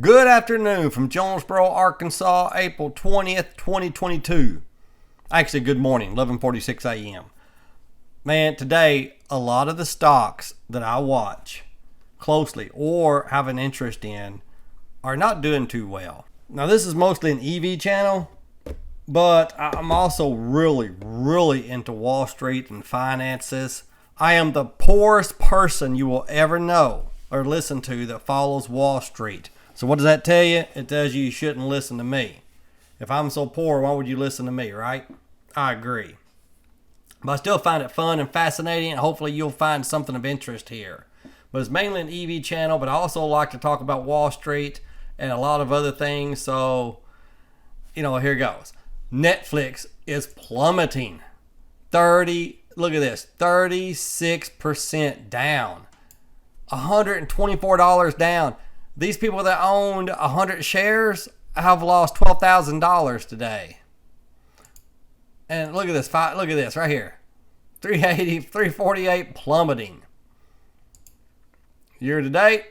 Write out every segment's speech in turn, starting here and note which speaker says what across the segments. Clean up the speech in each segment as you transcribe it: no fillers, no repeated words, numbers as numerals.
Speaker 1: Good afternoon from Jonesboro, Arkansas, April 20th, 2022. Actually, good morning, 11:46 a.m. Man, today, a lot of the stocks that I watch closely or have an interest in are not doing too well. Now, this is mostly an EV channel, but I'm also really into Wall Street and finances. I am the poorest person you will ever know or listen to that follows Wall Street. So what does that tell you? It tells you shouldn't listen to me. If I'm so poor, why would you listen to me, right? I agree. But I still find it fun and fascinating, and hopefully you'll find something of interest here. But it's mainly an EV channel, but I also like to talk about Wall Street and a lot of other things. So, here goes. Netflix is plummeting. Look at this, 36% down. $124 down. These people that owned 100 shares have lost $12,000 today. And look at this right here. 380, 348 plummeting. Year to date.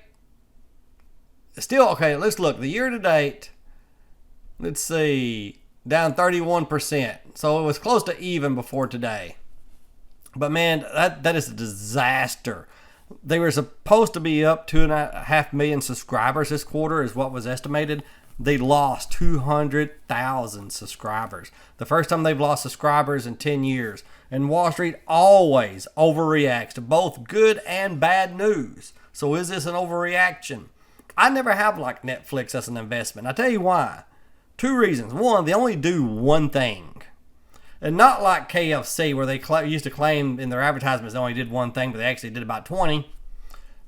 Speaker 1: Still, okay, let's look. The year to date, let's see, down 31%. So it was close to even before today. But man, that is a disaster. They were supposed to be up 2.5 million subscribers this quarter is what was estimated. They lost 200,000 subscribers. The first time they've lost subscribers in 10 years. And Wall Street always overreacts to both good and bad news. So is this an overreaction? I never have liked Netflix as an investment. I'll tell you why. Two reasons. One, they only do one thing. And not like KFC, where they used to claim in their advertisements they only did one thing, but they actually did about 20.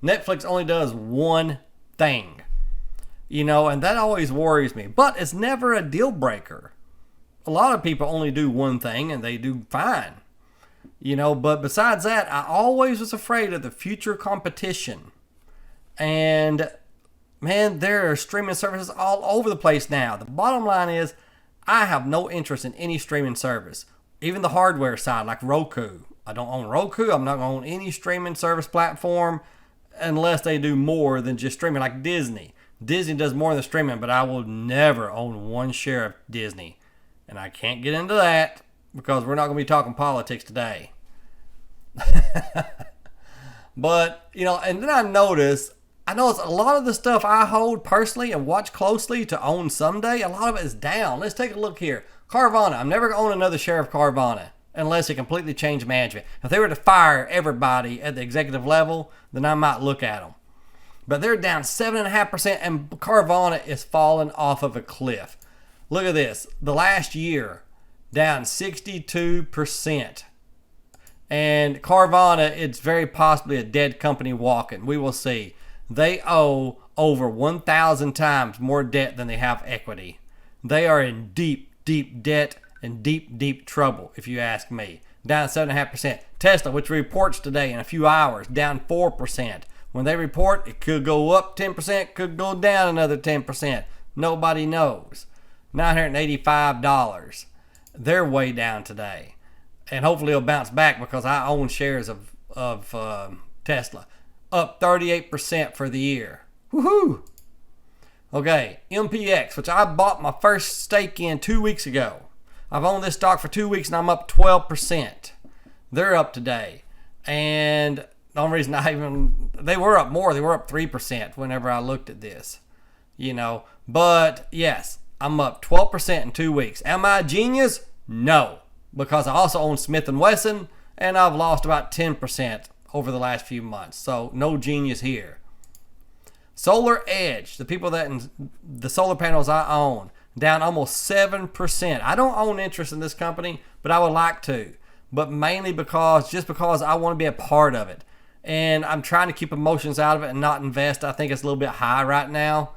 Speaker 1: Netflix only does one thing. And that always worries me. But it's never a deal breaker. A lot of people only do one thing, and they do fine. But besides that, I always was afraid of the future competition. And, man, there are streaming services all over the place now. The bottom line is, I have no interest in any streaming service, even the hardware side like Roku. I don't own Roku. I'm not going to own any streaming service platform unless they do more than just streaming like Disney. Disney does more than streaming, but I will never own one share of Disney. And I can't get into that because we're not going to be talking politics today. But, and then I notice a lot of the stuff I hold personally and watch closely to own someday, a lot of it is down. Let's take a look here. Carvana. I'm never going to own another share of Carvana unless they completely change management. If they were to fire everybody at the executive level, then I might look at them. But they're down 7.5%, and Carvana is falling off of a cliff. Look at this. The last year, down 62%. And Carvana, it's very possibly a dead company walking. We will see. They owe over 1,000 times more debt than they have equity. They are in deep debt and deep trouble, if you ask me. Down 7.5%. Tesla, which reports today in a few hours, down 4%. When they report, it could go up 10%, could go down another 10%. Nobody knows. $985. They're way down today. And hopefully it'll bounce back because I own shares of Tesla. Up 38% for the year. Woohoo! Okay, MPX, which I bought my first stake in 2 weeks ago. I've owned this stock for 2 weeks and I'm up 12%. They're up today. And the only reason they were up more. They were up 3% whenever I looked at this. But yes, I'm up 12% in 2 weeks. Am I a genius? No. Because I also own Smith & Wesson and I've lost about 10% over the last few months. So no genius here. Solar Edge, the people that the solar panels I own, down almost 7%. I don't own interest in this company, but I would like to. But mainly because I want to be a part of it. And I'm trying to keep emotions out of it and not invest. I think it's a little bit high right now.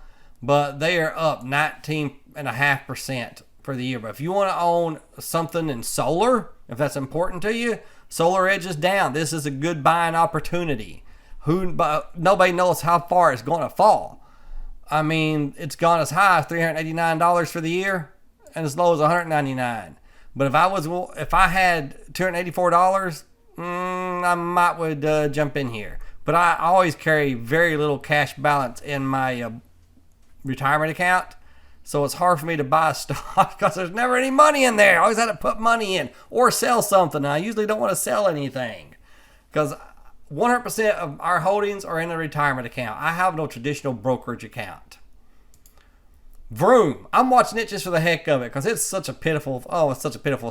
Speaker 1: But they are up 19.5% for the year. But if you want to own something in solar, if that's important to you, Solar Edge is down. This is a good buying opportunity. Nobody knows how far it's going to fall. I mean, it's gone as high as $389 for the year and as low as $199. But if I had $284, I might would jump in here. But I always carry very little cash balance in my retirement account. So it's hard for me to buy stock because there's never any money in there. I always had to put money in or sell something. I usually don't want to sell anything because 100% of our holdings are in a retirement account. I have no traditional brokerage account. Vroom. I'm watching it just for the heck of it because it's such a pitiful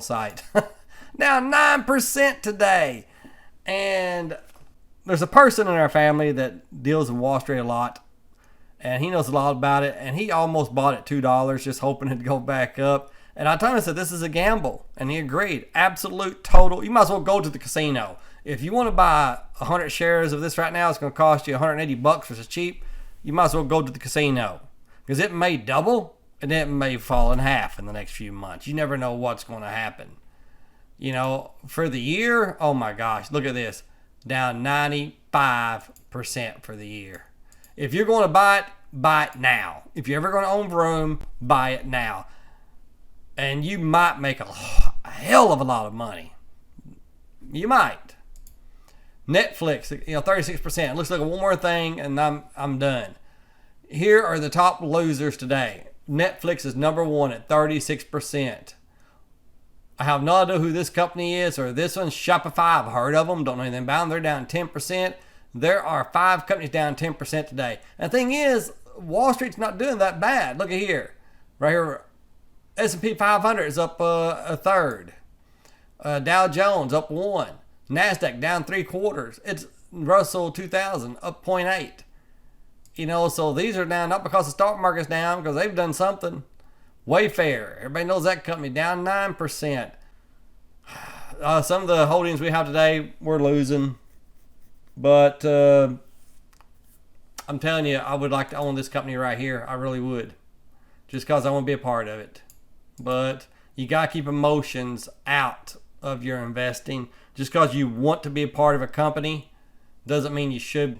Speaker 1: sight. Down 9% today. And there's a person in our family that deals in Wall Street a lot. And he knows a lot about it. And he almost bought it $2 just hoping it'd go back up. And I told him, I said, this is a gamble. And he agreed. Absolute, total. You might as well go to the casino. If you want to buy 100 shares of this right now, it's going to cost you $180, which is cheap. You might as well go to the casino. Because it may double and it may fall in half in the next few months. You never know what's going to happen. You know, for the year, oh my gosh, look at this. Down 95% for the year. If you're going to buy it now. If you're ever going to own Vroom, buy it now. And you might make a hell of a lot of money. You might. Netflix, 36%. Looks like one more thing and I'm done. Here are the top losers today. Netflix is number one at 36%. I have no idea who this company is or this one. Shopify, I've heard of them. Don't know anything about them. They're down 10%. There are 5 companies down 10% today. And the thing is, Wall Street's not doing that bad. Look at here. Right here, S&P 500 is up a third. Dow Jones up 1. NASDAQ down 3/4. It's Russell 2000 up 0.8. So these are down not because the stock market's down, because they've done something. Wayfair, everybody knows that company, down 9%. Some of the holdings we have today, we're losing. But I'm telling you, I would like to own this company right here. I really would. Just because I want to be a part of it. But you got to keep emotions out of your investing. Just because you want to be a part of a company doesn't mean you should.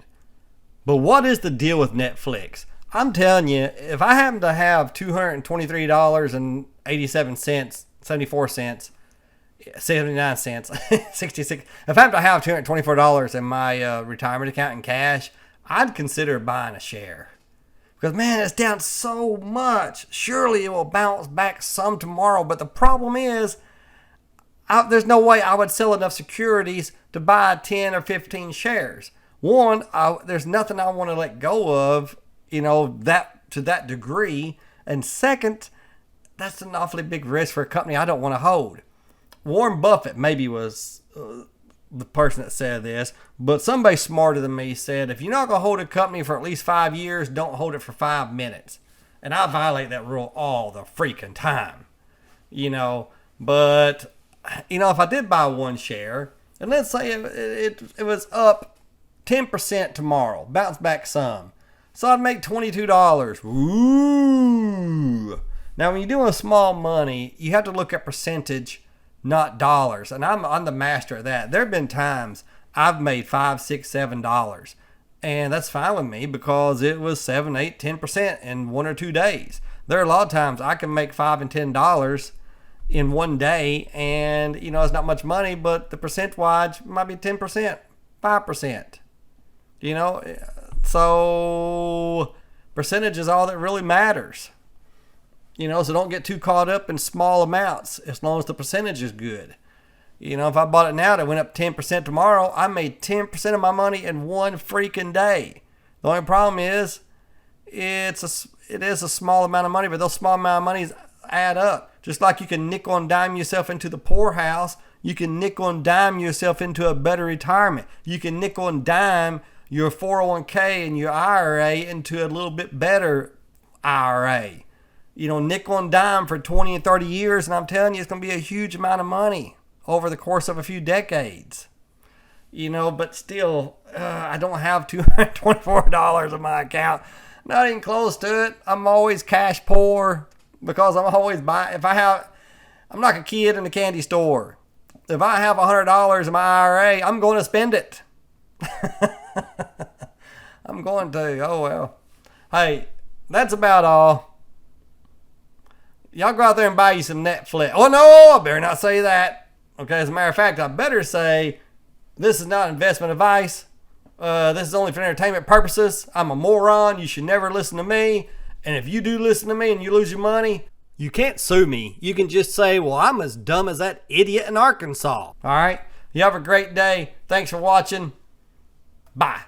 Speaker 1: But what is the deal with Netflix? I'm telling you, if I happen to have $223.87, 74 cents, 79 cents, 66. If I happen to have $224 in my retirement account in cash, I'd consider buying a share. Because, man, it's down so much. Surely it will bounce back some tomorrow. But the problem is, there's no way I would sell enough securities to buy 10 or 15 shares. One, there's nothing I want to let go of, that to that degree. And second, that's an awfully big risk for a company I don't want to hold. Warren Buffett maybe was the person that said this, but somebody smarter than me said, if you're not going to hold a company for at least 5 years, don't hold it for 5 minutes. And I violate that rule all the freaking time. But, if I did buy one share, and let's say it was up 10% tomorrow, bounce back some. So I'd make $22. Ooh. Now, when you're doing small money, you have to look at percentage, not dollars. And I'm the master of that. There have been times I've made $5, $6, $7. And that's fine with me because it was 7, 8, 10% in 1 or 2 days. There are a lot of times I can make $5 and $10 in 1 day. And, it's not much money, but the percent-wise might be 10%, 5%. So percentage is all that really matters. So don't get too caught up in small amounts as long as the percentage is good. If I bought it now that went up 10% tomorrow, I made 10% of my money in 1 freaking day. The only problem is it is a small amount of money, but those small amount of monies add up. Just like you can nickel and dime yourself into the poorhouse, you can nickel and dime yourself into a better retirement. You can nickel and dime your 401k and your IRA into a little bit better IRA. Nickel and dime for 20 and 30 years, and I'm telling you, it's going to be a huge amount of money over the course of a few decades. But still, I don't have $224 in my account. Not even close to it. I'm always cash poor because I'm always buying. I'm like a kid in a candy store. If I have $100 in my IRA, I'm going to spend it. I'm going to. Oh, well. Hey, that's about all. Y'all go out there and buy you some Netflix. Oh, no, I better not say that. Okay, as a matter of fact, I better say this is not investment advice. This is only for entertainment purposes. I'm a moron. You should never listen to me. And if you do listen to me and you lose your money, you can't sue me. You can just say, well, I'm as dumb as that idiot in Arkansas. All right? You have a great day. Thanks for watching. Bye.